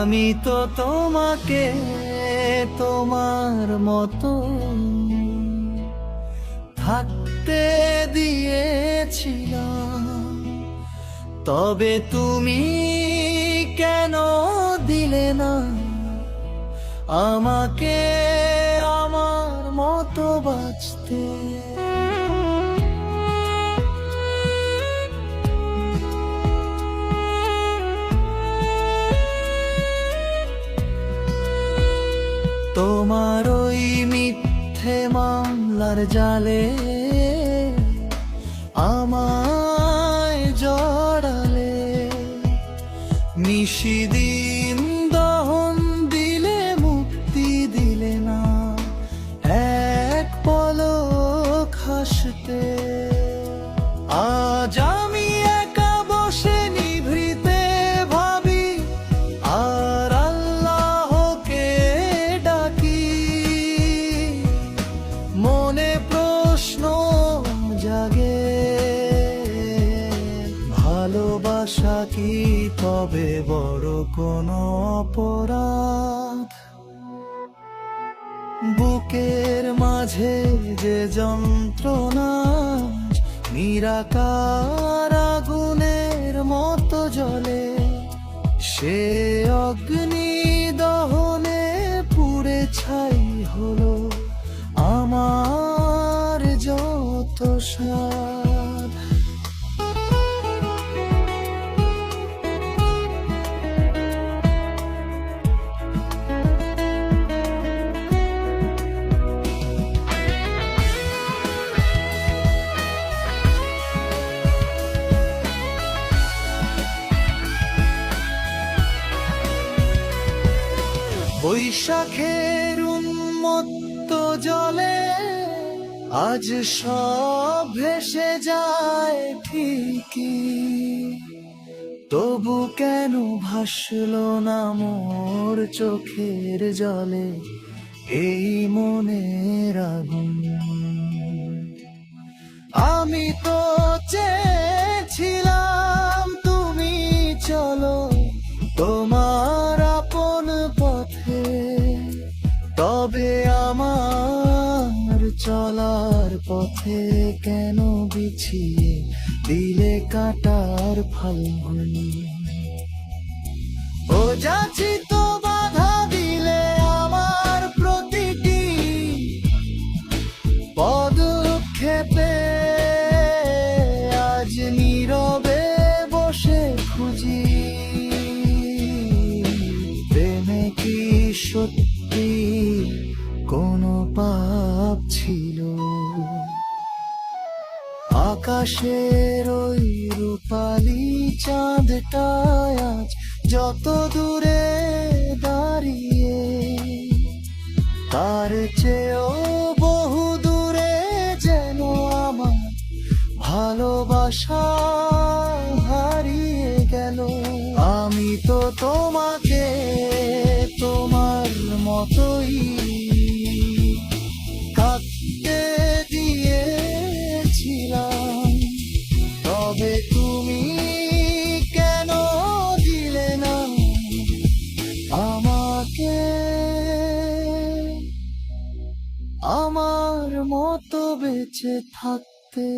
আমি তো তোমাকে তোমার মতো থাকতে দিয়েছিলাম, তবে তুমি কেন দিলে না আমাকে আমার মতো বাঁচতে? তোমার ওই মিথ্যে মামলার জালে আমায় জড়ালে, নিশিদিন দহন দিলে, মুক্তি দিলে না এক পলক হাসতে। আজ আমি একা বসে নিভৃতে ভাবি আর আল্লাহকে ডাকি, মনে প্রশ্ন জাগে, ভালোবাসা কি তবে বড় কোনো অপরাধ? বুকের মাঝে যে যন্ত্রণা নিরাকার আগুনের মতো জ্বলে, সে অগ্নি দহনে পুড়ে ছাই হলো আমার যত সাধ। বৈশাখের উন্মত্ত জলে আজ সব ভেসে যায় ঠিকই, তবু কেন ভাসলো না মোর চোখের জলে এই মনের আগুন? আমি তো চেয়েছিলাম তুমি চলো তোমার আপন পথে, তবে আমার চলার পথে কেন বিছিয়ে দিলে কাটার ফাল্গুনি? ও যাচ্ছি তো বাধা দিলে আমার প্রতিটি পদক্ষেপে, আজ নীরবে বসে খুঁজি প্রেমে কি সত্যি কোনো পাপ ছিল? আকাশের ওই রূপালি চাঁদটা আজ যত দূরে দাঁড়িয়ে, তার চেয়েও বহু দূরে যেন আমার ভালোবাসা হারিয়ে গেল। আমি তো তোমাকে তোমার মতোই থাকতে দিয়েছিলাম, তবে তুমি কেন দিলে না আমাকে আমার মতো বেঁচে থাকতে?